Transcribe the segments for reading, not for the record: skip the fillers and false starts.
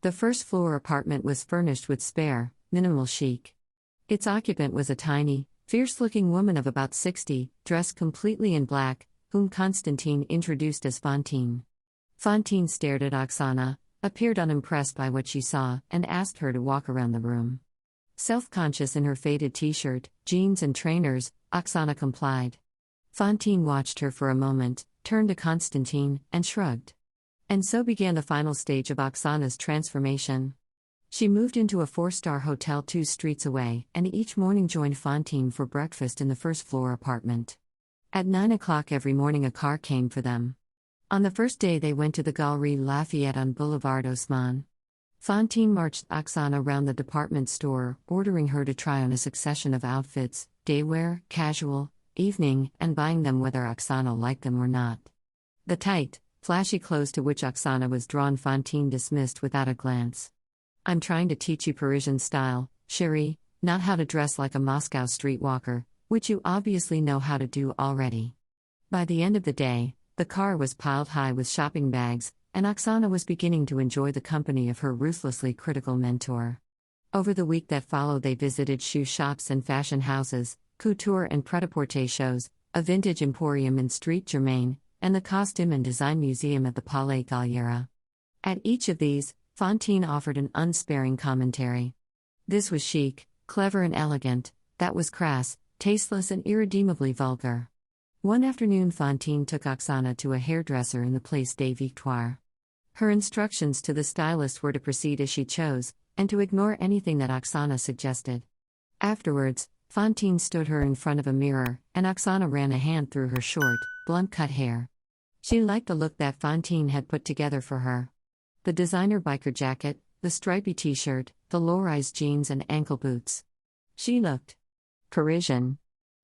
The first-floor apartment was furnished with spare, minimal chic. Its occupant was a tiny, fierce-looking woman of about 60, dressed completely in black, whom Constantine introduced as Fantine. Fantine stared at Oksana, appeared unimpressed by what she saw, and asked her to walk around the room. Self-conscious in her faded t-shirt, jeans and trainers, Oksana complied. Fantine watched her for a moment, turned to Constantine, and shrugged. And so began the final stage of Oksana's transformation. She moved into a 4-star hotel 2 streets away, and each morning joined Fantine for breakfast in the first-floor apartment. At 9 o'clock every morning a car came for them. On the first day they went to the Galerie Lafayette on Boulevard Haussmann. Fantine marched Oksana round the department store, ordering her to try on a succession of outfits, daywear, casual, evening, and buying them whether Oksana liked them or not. The tight, flashy clothes to which Oksana was drawn Fantine dismissed without a glance. "I'm trying to teach you Parisian style, chérie, not how to dress like a Moscow streetwalker, which you obviously know how to do already." By the end of the day, the car was piled high with shopping bags, and Oksana was beginning to enjoy the company of her ruthlessly critical mentor. Over the week that followed they visited shoe shops and fashion houses, couture and pret-a-porter shows, a vintage emporium in Street Germain, and the Costume and Design Museum at the Palais Galliera. At each of these, Fantine offered an unsparing commentary. This was chic, clever and elegant; that was crass, tasteless and irredeemably vulgar. One afternoon Fantine took Oksana to a hairdresser in the Place des Victoires. Her instructions to the stylist were to proceed as she chose, and to ignore anything that Oksana suggested. Afterwards, Fantine stood her in front of a mirror, and Oksana ran a hand through her short, blunt-cut hair. She liked the look that Fantine had put together for her. The designer biker jacket, the stripy t-shirt, the low-rise jeans and ankle boots. She looked Parisian.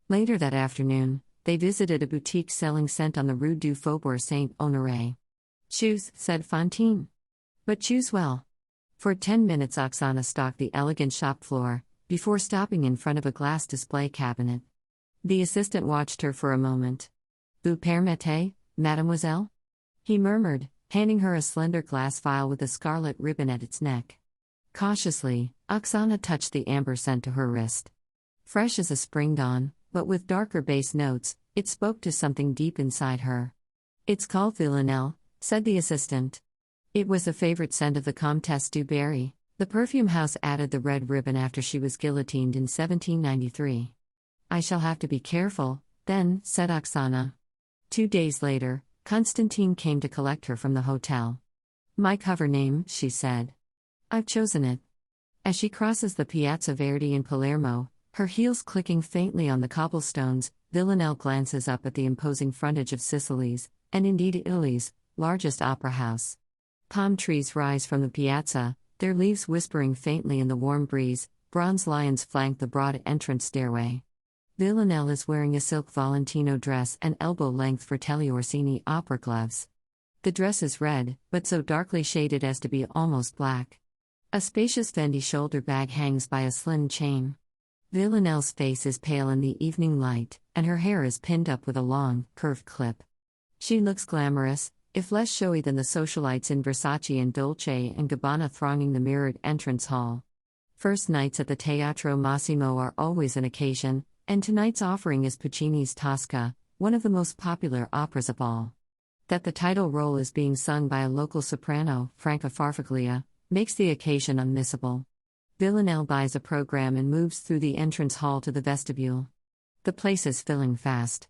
Later that afternoon, they visited a boutique selling scent on the Rue du Faubourg Saint-Honoré. "Choose," said Fantine. "But choose well." For 10 minutes Oksana stalked the elegant shop floor, before stopping in front of a glass display cabinet. The assistant watched her for a moment. "Vous permettez, mademoiselle?" he murmured, handing her a slender glass vial with a scarlet ribbon at its neck. Cautiously, Oksana touched the amber scent to her wrist. Fresh as a spring dawn, but with darker bass notes, it spoke to something deep inside her. "It's called Villanelle," said the assistant. It was a favorite scent of the Comtesse du Barry. The perfume house added the red ribbon after she was guillotined in 1793. "I shall have to be careful, then," said Oksana. 2 days later, Constantine came to collect her from the hotel. "My cover name," she said. "I've chosen it." As she crosses the Piazza Verdi in Palermo, her heels clicking faintly on the cobblestones, Villanelle glances up at the imposing frontage of Sicily's, and indeed Italy's, largest opera house. Palm trees rise from the piazza, their leaves whispering faintly in the warm breeze. Bronze lions flank the broad entrance stairway. Villanelle is wearing a silk Valentino dress and elbow-length Fratelli Orsini opera gloves. The dress is red, but so darkly shaded as to be almost black. A spacious Fendi shoulder bag hangs by a slim chain. Villanelle's face is pale in the evening light, and her hair is pinned up with a long, curved clip. She looks glamorous, if less showy than the socialites in Versace and Dolce & Gabbana thronging the mirrored entrance hall. First nights at the Teatro Massimo are always an occasion, and tonight's offering is Puccini's Tosca, one of the most popular operas of all. That the title role is being sung by a local soprano, Franca Farfaglia, makes the occasion unmissable. Villanelle buys a program and moves through the entrance hall to the vestibule. The place is filling fast.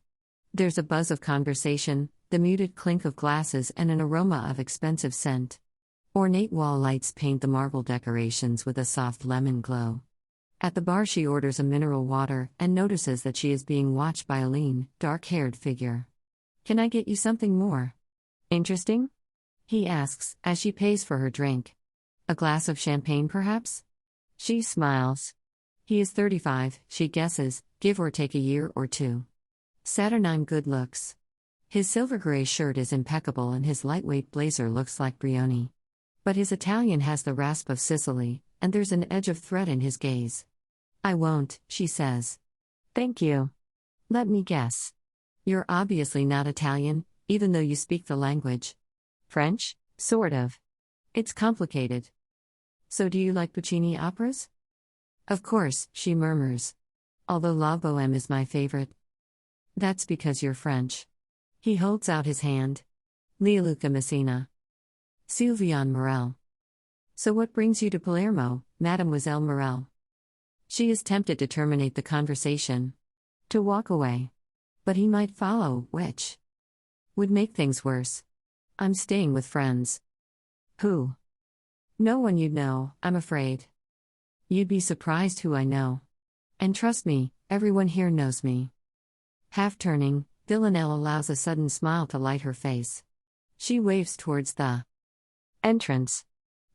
There's a buzz of conversation, the muted clink of glasses, and an aroma of expensive scent. Ornate wall lights paint the marble decorations with a soft lemon glow. At the bar she orders a mineral water and notices that she is being watched by a lean, dark-haired figure. "Can I get you something more interesting?" he asks, as she pays for her drink. "A glass of champagne, perhaps?" She smiles. He is 35, she guesses, give or take a year or two. Saturnine good looks. His silver-gray shirt is impeccable and his lightweight blazer looks like Brioni. But his Italian has the rasp of Sicily, and there's an edge of threat in his gaze. "I won't," she says. "Thank you. Let me guess. You're obviously not Italian, even though you speak the language." "French? Sort of. It's complicated." So do you like Puccini operas? Of course, she murmurs. Although La Bohème is my favorite. That's because you're French. He holds out his hand. Leoluca Messina. Sylviane Morel. So what brings you to Palermo, Mademoiselle Morel? She is tempted to terminate the conversation. To walk away. But he might follow, which would make things worse. I'm staying with friends. Who? No one you'd know, I'm afraid. You'd be surprised who I know. And trust me, everyone here knows me. Half turning, Villanelle allows a sudden smile to light her face. She waves towards the entrance.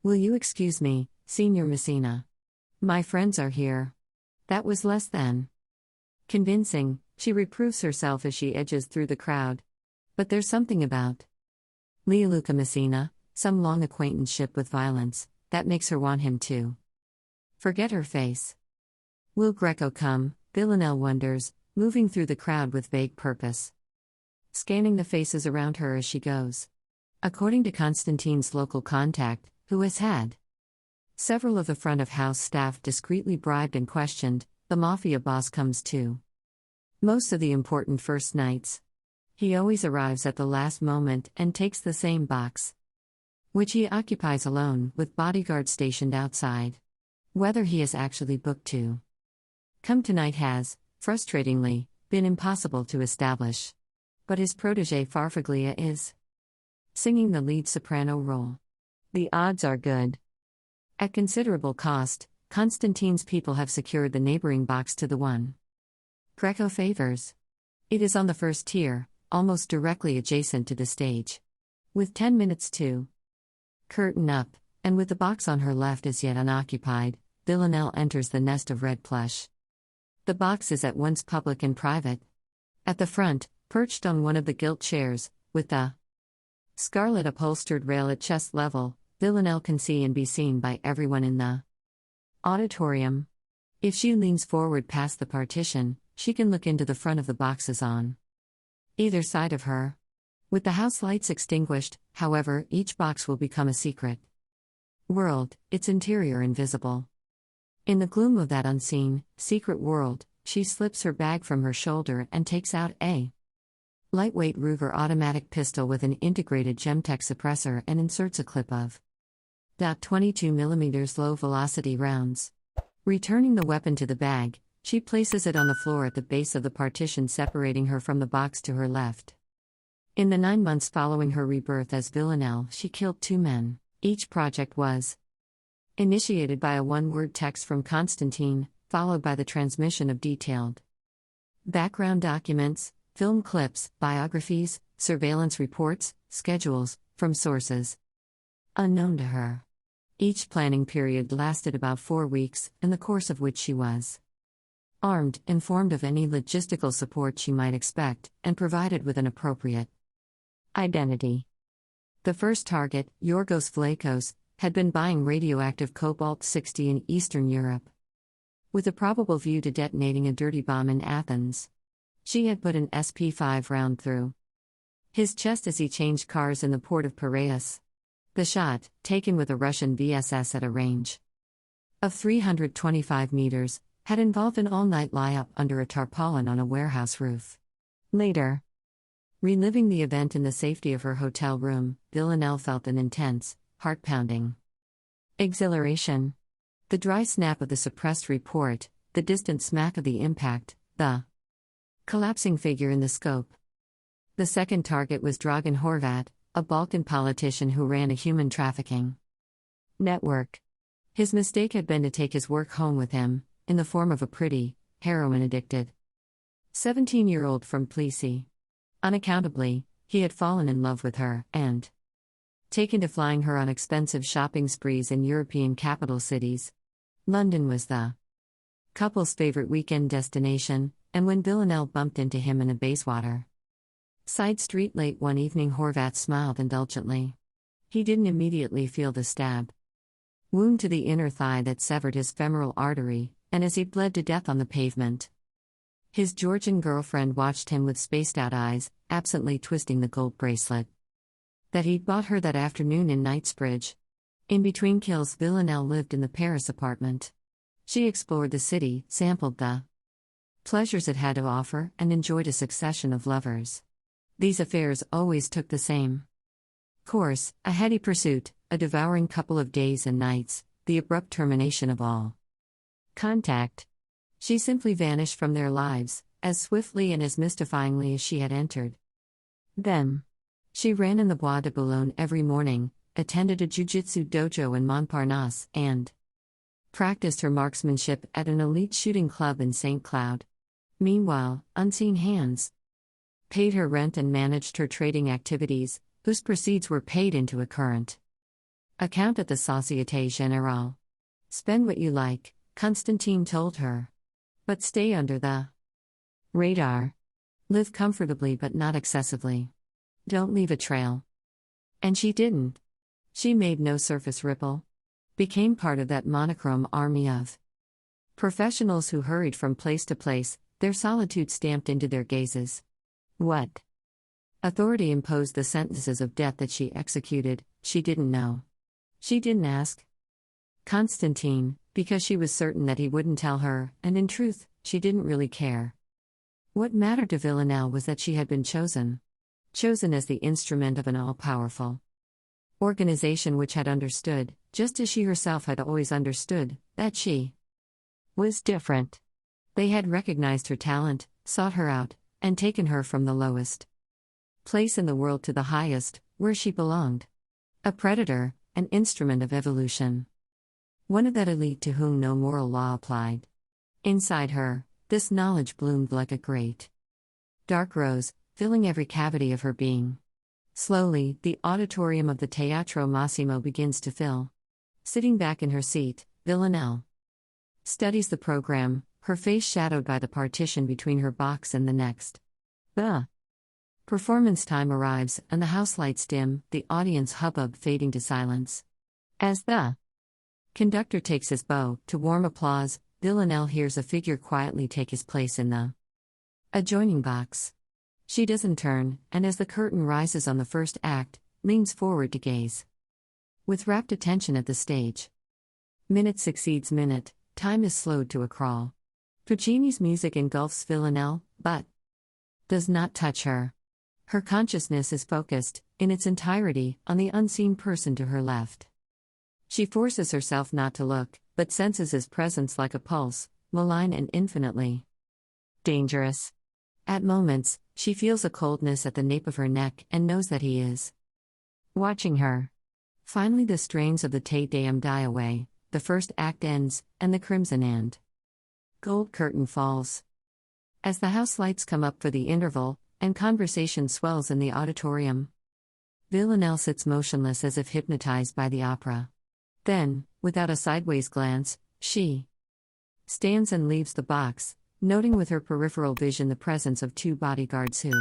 Will you excuse me, Signor Messina? My friends are here. That was less than convincing, she reproves herself as she edges through the crowd. But there's something about Leoluca Messina, some long acquaintanceship with violence, that makes her want him too. Forget her face. Will Greco come? Villanelle wonders, moving through the crowd with vague purpose. Scanning the faces around her as she goes. According to Constantine's local contact, who has had several of the front of house staff discreetly bribed and questioned, the mafia boss comes too. Most of the important first nights. He always arrives at the last moment and takes the same box, which he occupies alone, with bodyguards stationed outside. Whether he is actually booked to come tonight has, frustratingly, been impossible to establish. But his protégé Farfaglia is singing the lead soprano role. The odds are good. At considerable cost, Constantine's people have secured the neighboring box to the one Greco favors. It is on the first tier, almost directly adjacent to the stage. With 10 minutes to curtain up, and with the box on her left as yet unoccupied, Villanelle enters the nest of red plush. The box is at once public and private. At the front, perched on one of the gilt chairs, with the scarlet upholstered rail at chest level, Villanelle can see and be seen by everyone in the auditorium. If she leans forward past the partition, she can look into the front of the boxes on either side of her. With the house lights extinguished, however, each box will become a secret world, its interior invisible. In the gloom of that unseen, secret world, she slips her bag from her shoulder and takes out a lightweight Ruger automatic pistol with an integrated Gemtech suppressor and inserts a clip of .22mm low-velocity rounds. Returning the weapon to the bag, she places it on the floor at the base of the partition separating her from the box to her left. In the 9 months following her rebirth as Villanelle, she killed 2 men. Each project was initiated by a one-word text from Constantine, followed by the transmission of detailed background documents, film clips, biographies, surveillance reports, schedules, from sources unknown to her. Each planning period lasted about 4 weeks, in the course of which she was armed, informed of any logistical support she might expect, and provided with an appropriate identity. The first target, Yorgos Vlachos, had been buying radioactive cobalt-60 in Eastern Europe, with a probable view to detonating a dirty bomb in Athens. She had put an SP-5 round through his chest as he changed cars in the port of Piraeus. The shot, taken with a Russian VSS at a range of 325 meters, had involved an all-night lie-up under a tarpaulin on a warehouse roof. Later, reliving the event in the safety of her hotel room, Villanelle felt an intense, heart-pounding exhilaration. The dry snap of the suppressed report, the distant smack of the impact, the collapsing figure in the scope. The second target was Dragan Horvat, a Balkan politician who ran a human trafficking network. His mistake had been to take his work home with him, in the form of a pretty, heroin-addicted 17-year-old from Plessis. Unaccountably, he had fallen in love with her, and taken to flying her on expensive shopping sprees in European capital cities. London was the couple's favorite weekend destination, and when Villanelle bumped into him in a Bayswater side street late one evening, Horvat smiled indulgently. He didn't immediately feel the stab wound to the inner thigh that severed his femoral artery, and as he bled to death on the pavement, his Georgian girlfriend watched him with spaced-out eyes, absently twisting the gold bracelet that he'd bought her that afternoon in Knightsbridge. In between kills, Villanelle lived in the Paris apartment. She explored the city, sampled the pleasures it had to offer, and enjoyed a succession of lovers. These affairs always took the same course: a heady pursuit, a devouring couple of days and nights, the abrupt termination of all contact. She simply vanished from their lives, as swiftly and as mystifyingly as she had entered them. She ran in the Bois de Boulogne every morning, attended a jiu-jitsu dojo in Montparnasse, and practiced her marksmanship at an elite shooting club in St. Cloud. Meanwhile, unseen hands paid her rent and managed her trading activities, whose proceeds were paid into a current account at the Société Générale. "Spend what you like," Constantine told her. "But stay under the radar. Live comfortably but not excessively. Don't leave a trail." And she didn't. She made no surface ripple. Became part of that monochrome army of professionals who hurried from place to place, their solitude stamped into their gazes. What authority imposed the sentences of death that she executed, she didn't know. She didn't ask Constantine, because she was certain that he wouldn't tell her, and in truth, she didn't really care. What mattered to Villanelle was that she had been chosen. Chosen as the instrument of an all-powerful organization which had understood, just as she herself had always understood, that she was different. They had recognized her talent, sought her out, and taken her from the lowest place in the world to the highest, where she belonged. A predator, an instrument of evolution. One of that elite to whom no moral law applied. Inside her, this knowledge bloomed like a great dark rose, filling every cavity of her being. Slowly, the auditorium of the Teatro Massimo begins to fill. Sitting back in her seat, Villanelle studies the program, her face shadowed by the partition between her box and the next. The performance time arrives, and the house lights dim, the audience hubbub fading to silence. As the conductor takes his bow, to warm applause, Villanelle hears a figure quietly take his place in the adjoining box. She doesn't turn, and as the curtain rises on the first act, leans forward to gaze with rapt attention at the stage. Minute succeeds minute, time is slowed to a crawl. Puccini's music engulfs Villanelle, but does not touch her. Her consciousness is focused, in its entirety, on the unseen person to her left. She forces herself not to look, but senses his presence like a pulse, malign and infinitely dangerous. At moments, she feels a coldness at the nape of her neck and knows that he is watching her. Finally, the strains of the Te Deum die away, the first act ends, and the crimson and gold curtain falls. As the house lights come up for the interval, and conversation swells in the auditorium, Villanelle sits motionless as if hypnotized by the opera. Then, without a sideways glance, she stands and leaves the box, noting with her peripheral vision the presence of two bodyguards who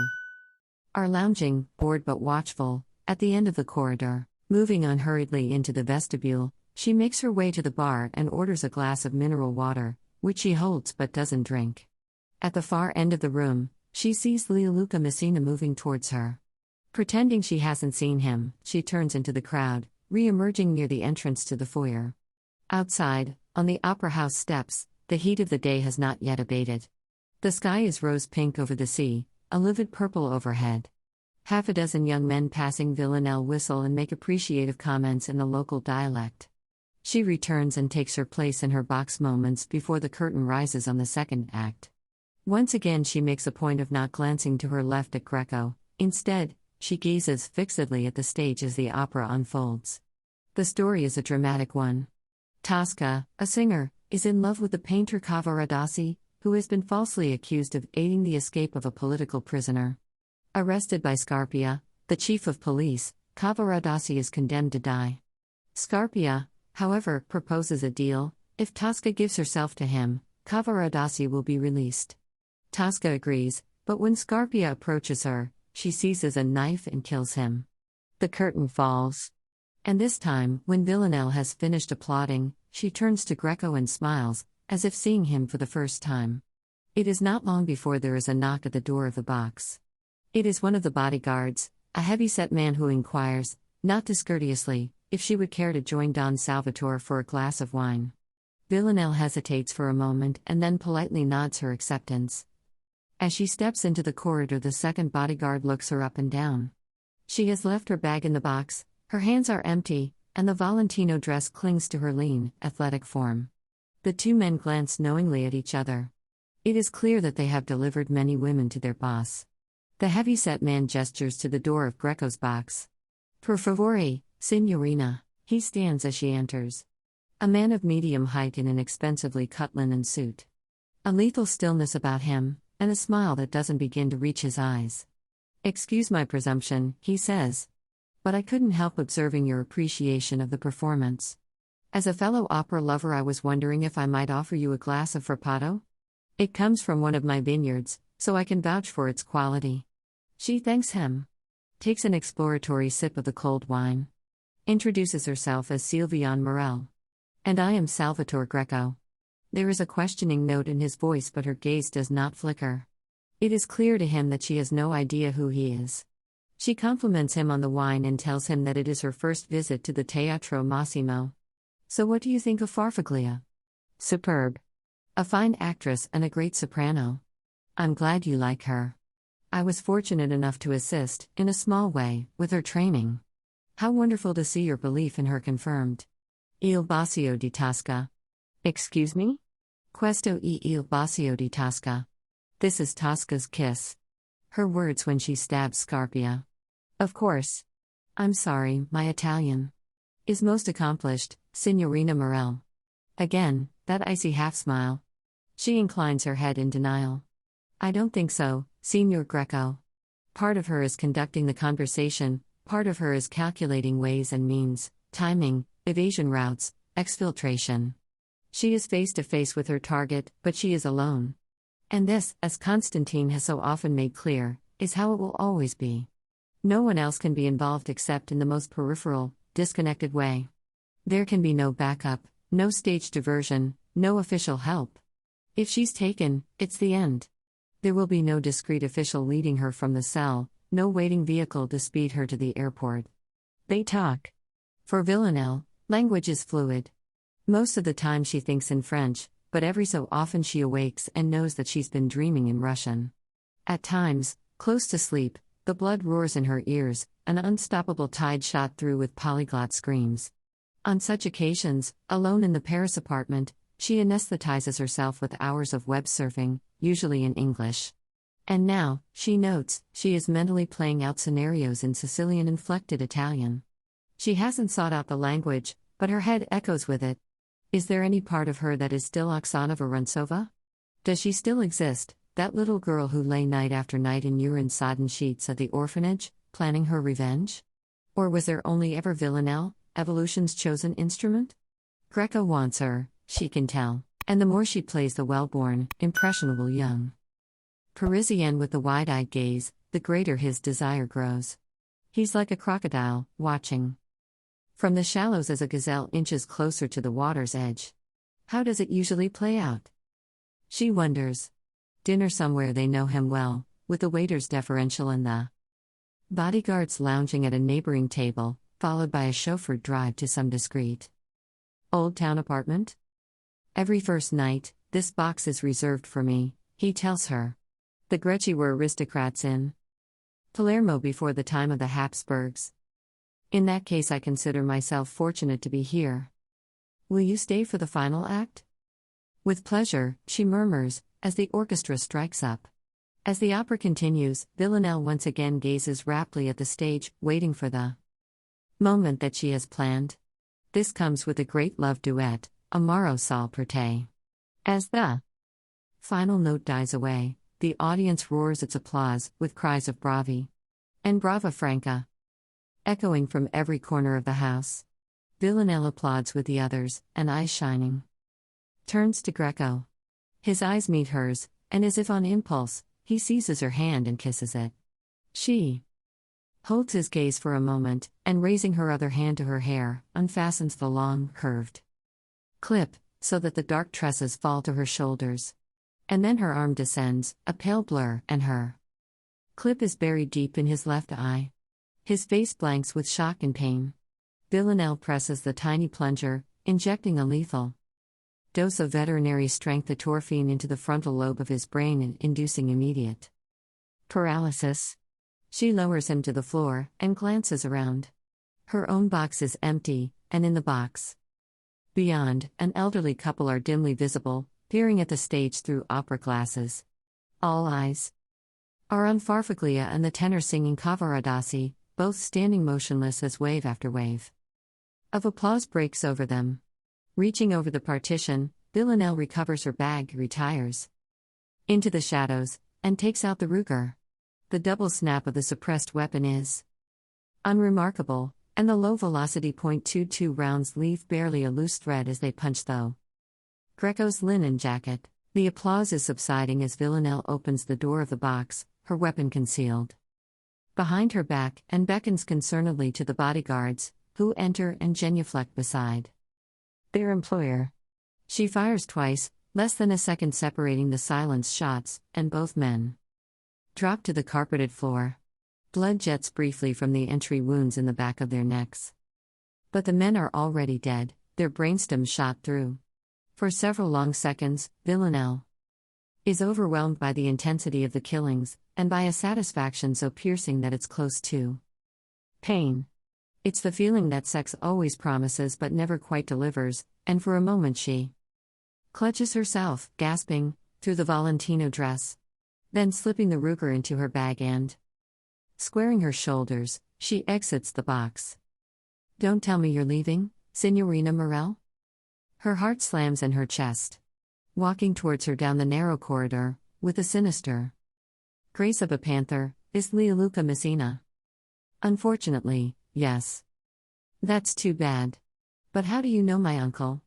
are lounging, bored but watchful, at the end of the corridor. Moving unhurriedly into the vestibule, she makes her way to the bar and orders a glass of mineral water, which she holds but doesn't drink. At the far end of the room, she sees Leoluca Messina moving towards her. Pretending she hasn't seen him, she turns into the crowd, re-emerging near the entrance to the foyer. Outside, on the opera house steps, the heat of the day has not yet abated. The sky is rose-pink over the sea, a livid purple overhead. Half a dozen young men passing Villanelle whistle and make appreciative comments in the local dialect. She returns and takes her place in her box moments before the curtain rises on the second act. Once again she makes a point of not glancing to her left at Greco. Instead, she gazes fixedly at the stage as the opera unfolds. The story is a dramatic one. Tosca, a singer, is in love with the painter Cavaradossi, who has been falsely accused of aiding the escape of a political prisoner. Arrested by Scarpia, the chief of police, Cavaradossi is condemned to die. Scarpia, however, proposes a deal: if Tosca gives herself to him, Cavaradossi will be released. Tosca agrees, but when Scarpia approaches her, she seizes a knife and kills him. The curtain falls. And this time, when Villanelle has finished applauding, she turns to Greco and smiles, as if seeing him for the first time. It is not long before there is a knock at the door of the box. It is one of the bodyguards, a heavy-set man who inquires, not discourteously, if she would care to join Don Salvatore for a glass of wine. Villanelle hesitates for a moment and then politely nods her acceptance. As she steps into the corridor, the second bodyguard looks her up and down. She has left her bag in the box, her hands are empty, and the Valentino dress clings to her lean, athletic form. The two men glance knowingly at each other. It is clear that they have delivered many women to their boss. The heavy-set man gestures to the door of Greco's box. Per favore, signorina, he stands as she enters. A man of medium height in an expensively cut linen suit. A lethal stillness about him, and a smile that doesn't begin to reach his eyes. "Excuse my presumption," he says. "But I couldn't help observing your appreciation of the performance. As a fellow opera lover, I was wondering if I might offer you a glass of frappato? It comes from one of my vineyards, so I can vouch for its quality." She thanks him. Takes an exploratory sip of the cold wine. Introduces herself as Sylviane Morel. "And I am Salvatore Greco." There is a questioning note in his voice, but her gaze does not flicker. It is clear to him that she has no idea who he is. She compliments him on the wine and tells him that it is her first visit to the Teatro Massimo. "So what do you think of Farfaglia?" "Superb. A fine actress and a great soprano. I'm glad you like her. I was fortunate enough to assist, in a small way, with her training. How wonderful to see your belief in her confirmed. Il bacio di Tosca." "Excuse me?" "Questo è il bacio di Tosca. This is Tosca's kiss." Her words when she stabs Scarpia. "Of course. I'm sorry, my Italian is most accomplished, Signorina Morel." Again, that icy half-smile. She inclines her head in denial. "I don't think so, Signor Greco." Part of her is conducting the conversation, part of her is calculating ways and means, timing, evasion routes, exfiltration. She is face to face with her target, but she is alone. And this, as Constantine has so often made clear, is how it will always be. No one else can be involved except in the most peripheral, disconnected way. There can be no backup, no stage diversion, no official help. If she's taken, it's the end. There will be no discreet official leading her from the cell, no waiting vehicle to speed her to the airport. They talk. For Villanelle, language is fluid. Most of the time she thinks in French, but every so often she awakes and knows that she's been dreaming in Russian. At times, close to sleep, the blood roars in her ears, an unstoppable tide shot through with polyglot screams. On such occasions, alone in the Paris apartment, she anesthetizes herself with hours of web surfing, usually in English. And now, she notes, she is mentally playing out scenarios in Sicilian-inflected Italian. She hasn't sought out the language, but her head echoes with it. Is there any part of her that is still Oksana Vorontsova? Does she still exist, that little girl who lay night after night in urine-sodden sheets at the orphanage, planning her revenge? Or was there only ever Villanelle, evolution's chosen instrument? Greco wants her, she can tell, and the more she plays the well-born, impressionable young Parisienne with the wide-eyed gaze, the greater his desire grows. He's like a crocodile, watching from the shallows as a gazelle inches closer to the water's edge. How does it usually play out? She wonders. Dinner somewhere they know him well, with the waiters deferential and the bodyguards lounging at a neighboring table, followed by a chauffeured drive to some discreet Old Town apartment? "Every first night, this box is reserved for me," he tells her. "The Greci were aristocrats in Palermo before the time of the Habsburgs. In that case, I consider myself fortunate to be here. Will you stay for the final act?" "With pleasure," she murmurs, as the orchestra strikes up. As the opera continues, Villanelle once again gazes raptly at the stage, waiting for the moment that she has planned. This comes with a great love duet, Amaro Sal per te. As the final note dies away, the audience roars its applause, with cries of bravi and brava franca echoing from every corner of the house. Villanelle applauds with the others, and eyes shining. Turns to Greco. His eyes meet hers, and as if on impulse, he seizes her hand and kisses it. She holds his gaze for a moment, and raising her other hand to her hair, unfastens the long, curved clip, so that the dark tresses fall to her shoulders. And then her arm descends, a pale blur, and her clip is buried deep in his left eye. His face blanks with shock and pain. Villanelle presses the tiny plunger, injecting a lethal dose of veterinary strength atorphine into the frontal lobe of his brain and inducing immediate paralysis. She lowers him to the floor and glances around. Her own box is empty, and in the box beyond, an elderly couple are dimly visible, peering at the stage through opera glasses. All eyes are on Farfaglia and the tenor singing Cavaradossi, both standing motionless as wave after wave of applause breaks over them. Reaching over the partition, Villanelle recovers her bag, retires into the shadows, and takes out the Ruger. The double snap of the suppressed weapon is unremarkable, and the low-velocity .22 rounds leave barely a loose thread as they punch through Greco's linen jacket. The applause is subsiding as Villanelle opens the door of the box, her weapon concealed behind her back, and beckons concernedly to the bodyguards, who enter and genuflect beside their employer. She fires twice, less than a second separating the silenced shots, and both men drop to the carpeted floor. Blood jets briefly from the entry wounds in the back of their necks. But the men are already dead, their brainstems shot through. For several long seconds, Villanelle is overwhelmed by the intensity of the killings, and by a satisfaction so piercing that it's close to pain. It's the feeling that sex always promises but never quite delivers, and for a moment she clutches herself, gasping, through the Valentino dress. Then slipping the Ruger into her bag and squaring her shoulders, she exits the box. "Don't tell me you're leaving, Signorina Morel?" Her heart slams in her chest. Walking towards her down the narrow corridor, with the sinister grace of a panther, is Leoluca Messina. "Unfortunately, yes." "That's too bad. But how do you know my uncle?"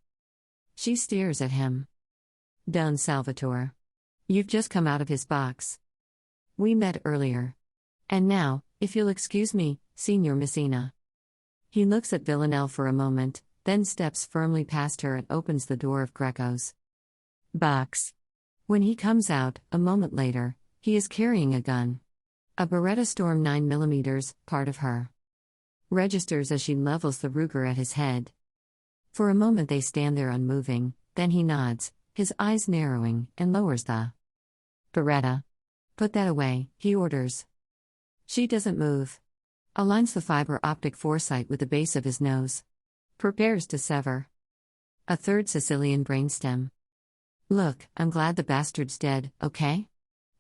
She stares at him. "Don Salvatore. You've just come out of his box. We met earlier. And now, if you'll excuse me, Signor Messina." He looks at Villanelle for a moment, then steps firmly past her and opens the door of Greco's box. When he comes out, a moment later, he is carrying a gun. A Beretta Storm 9mm, part of her registers as she levels the Ruger at his head. For a moment they stand there unmoving, then he nods, his eyes narrowing, and lowers the Beretta. "Put that away," he orders. She doesn't move. Aligns the fiber optic foresight with the base of his nose. Prepares to sever a third Sicilian brainstem. "Look, I'm glad the bastard's dead, okay?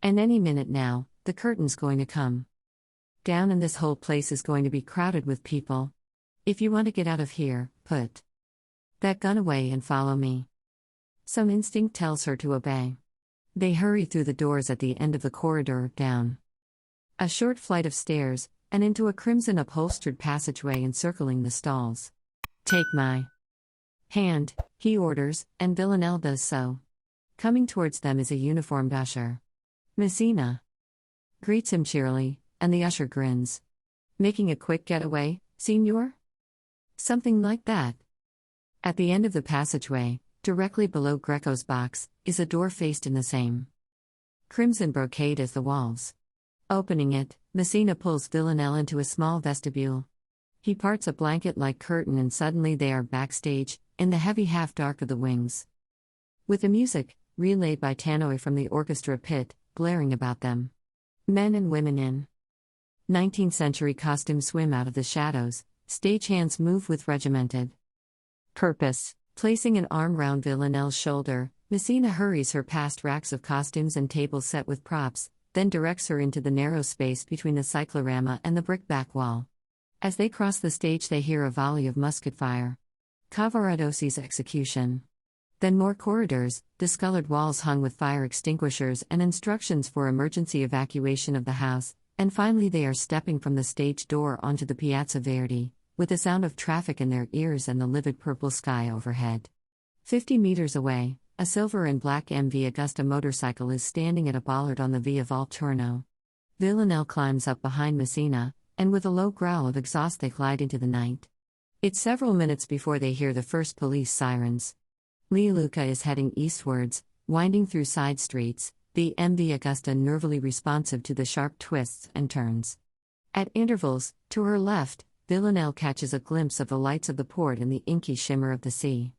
And any minute now, the curtain's going to come down and this whole place is going to be crowded with people. If you want to get out of here, put that gun away and follow me." Some instinct tells her to obey. They hurry through the doors at the end of the corridor, down a short flight of stairs, and into a crimson upholstered passageway encircling the stalls. "Take my hand," he orders, and Villanelle does so. Coming towards them is a uniformed usher. Messina greets him cheerily, and the usher grins. "Making a quick getaway, signor?" "Something like that." At the end of the passageway, directly below Greco's box, is a door faced in the same crimson brocade as the walls. Opening it, Messina pulls Villanelle into a small vestibule. He parts a blanket-like curtain and suddenly they are backstage, in the heavy half-dark of the wings. With the music, relayed by tannoy from the orchestra pit, blaring about them. Men and women in 19th century costumes swim out of the shadows, stagehands move with regimented purpose. Placing an arm round Villanelle's shoulder, Messina hurries her past racks of costumes and tables set with props, then directs her into the narrow space between the cyclorama and the brick back wall. As they cross the stage they hear a volley of musket fire. Cavaradossi's execution. Then more corridors, discolored walls hung with fire extinguishers and instructions for emergency evacuation of the house, and finally they are stepping from the stage door onto the Piazza Verdi, with the sound of traffic in their ears and the livid purple sky overhead. 50 meters away, a silver and black MV Augusta motorcycle is standing at a bollard on the Via Volturno. Villanelle climbs up behind Messina, and with a low growl of exhaust they glide into the night. It's several minutes before they hear the first police sirens. Leoluca is heading eastwards, winding through side streets, the MV Augusta nervily responsive to the sharp twists and turns. At intervals, to her left, Villanelle catches a glimpse of the lights of the port and the inky shimmer of the sea.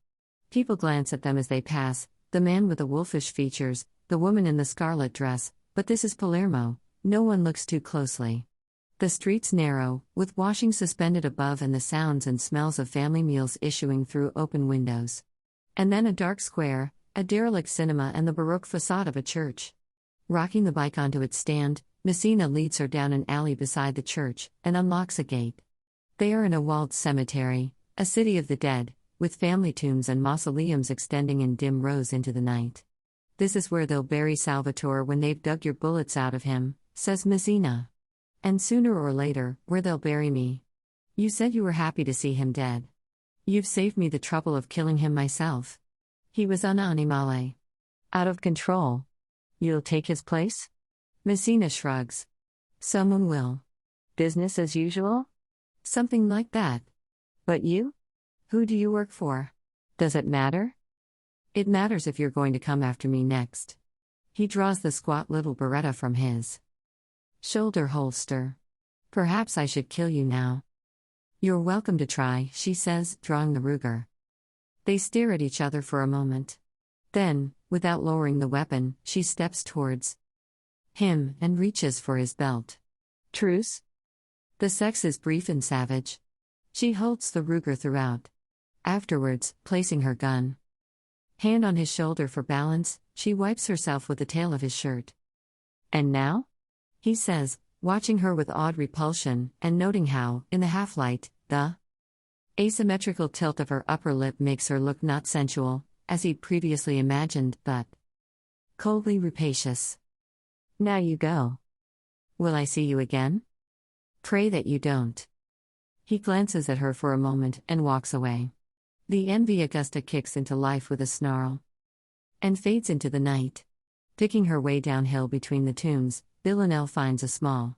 People glance at them as they pass, the man with the wolfish features, the woman in the scarlet dress, but this is Palermo, no one looks too closely. The streets narrow, with washing suspended above and the sounds and smells of family meals issuing through open windows. And then a dark square, a derelict cinema and the Baroque facade of a church. Rocking the bike onto its stand, Messina leads her down an alley beside the church, and unlocks a gate. They are in a walled cemetery, a city of the dead, with family tombs and mausoleums extending in dim rows into the night. This is where they'll bury Salvatore when they've dug your bullets out of him, says Messina. And sooner or later, where they'll bury me. You said you were happy to see him dead. You've saved me the trouble of killing him myself. He was un animale. Out of control. You'll take his place? Messina shrugs. Someone will. Business as usual? Something like that. But you? Who do you work for? Does it matter? It matters if you're going to come after me next. He draws the squat little Beretta from his shoulder holster. Perhaps I should kill you now. You're welcome to try, she says, drawing the Ruger. They stare at each other for a moment. Then, without lowering the weapon, she steps towards him and reaches for his belt. Truce? The sex is brief and savage. She holds the Ruger throughout. Afterwards, placing her gun hand on his shoulder for balance, she wipes herself with the tail of his shirt. And now? He says, watching her with odd repulsion, and noting how, in the half-light, the asymmetrical tilt of her upper lip makes her look not sensual, as he'd previously imagined, but coldly rapacious. Now you go. Will I see you again? Pray that you don't. He glances at her for a moment and walks away. The MV Augusta kicks into life with a snarl and fades into the night. Picking her way downhill between the tombs, Villanelle finds a small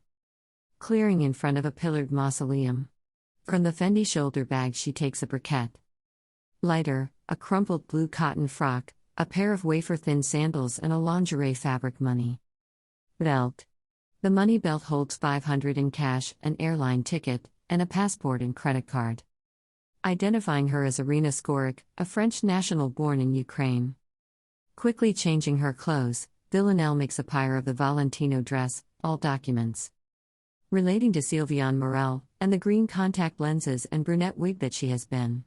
clearing in front of a pillared mausoleum. From the Fendi shoulder bag she takes a briquette lighter, a crumpled blue cotton frock, a pair of wafer-thin sandals and a lingerie fabric money belt. The money belt holds $500 in cash, an airline ticket, and a passport and credit card. Identifying her as Irina Skorik, a French national born in Ukraine. Quickly changing her clothes, Villanelle makes a pyre of the Valentino dress, all documents relating to Sylviane Morel, and the green contact lenses and brunette wig that she has been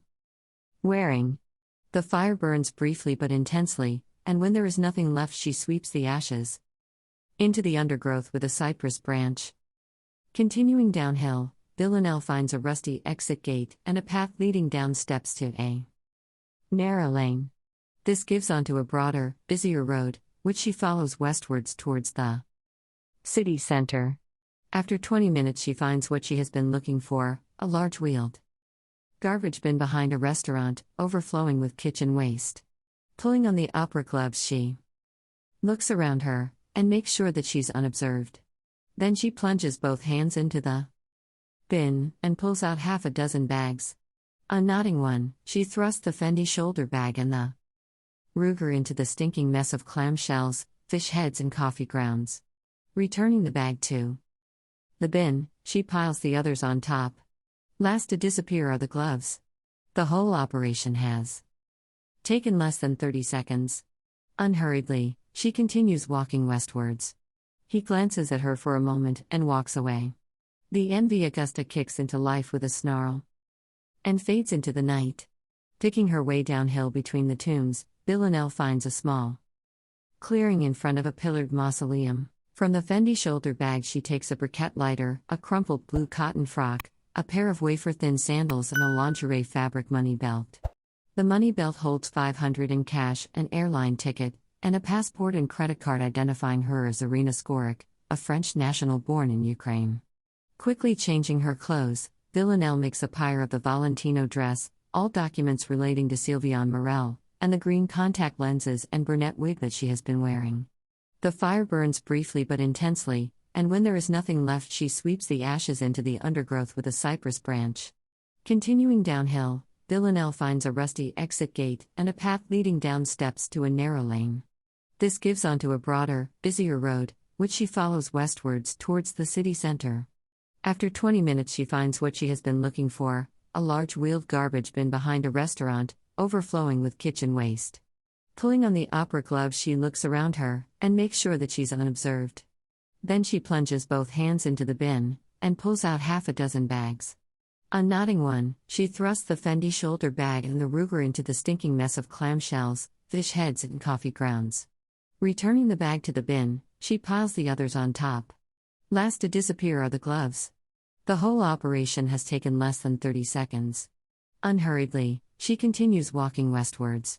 wearing. The fire burns briefly but intensely, and when there is nothing left she sweeps the ashes into the undergrowth with a cypress branch. Continuing downhill, Villanelle finds a rusty exit gate and a path leading down steps to a narrow lane. This gives onto a broader, busier road, which she follows westwards towards the city center. After 20 minutes she finds what she has been looking for, a large wheeled garbage bin behind a restaurant, overflowing with kitchen waste. Pulling on the opera gloves she looks around her, and makes sure that she's unobserved. Then she plunges both hands into the bin, and pulls out half a dozen bags. Unknotting one, she thrusts the Fendi shoulder bag and the Ruger into the stinking mess of clamshells, fish heads and coffee grounds. Returning the bag to the bin, she piles the others on top. Last to disappear are the gloves. The whole operation has taken less than 30 seconds. Unhurriedly, she continues walking westwards. He glances at her for a moment and walks away. The MV Augusta kicks into life with a snarl and fades into the night. Picking her way downhill between the tombs, Villanelle finds a small clearing in front of a pillared mausoleum. From the Fendi shoulder bag she takes a briquette lighter, a crumpled blue cotton frock, a pair of wafer-thin sandals and a lingerie fabric money belt. The money belt holds $500 in cash, an airline ticket, and a passport and credit card identifying her as Irina Skorik, a French national born in Ukraine. Quickly changing her clothes, Villanelle makes a pyre of the Valentino dress, all documents relating to Sylviane Morel, and the green contact lenses and brunette wig that she has been wearing. The fire burns briefly but intensely, and when there is nothing left she sweeps the ashes into the undergrowth with a cypress branch. Continuing downhill, Villanelle finds a rusty exit gate and a path leading down steps to a narrow lane. This gives onto a broader, busier road, which she follows westwards towards the city center. After 20 minutes, she finds what she has been looking for: a large wheeled garbage bin behind a restaurant, overflowing with kitchen waste. Pulling on the opera gloves, she looks around her and makes sure that she's unobserved. Then she plunges both hands into the bin and pulls out half a dozen bags. Unknotting one, she thrusts the Fendi shoulder bag and the Ruger into the stinking mess of clamshells, fish heads, and coffee grounds. Returning the bag to the bin, she piles the others on top. Last to disappear are the gloves. The whole operation has taken less than 30 seconds. Unhurriedly, she continues walking westwards.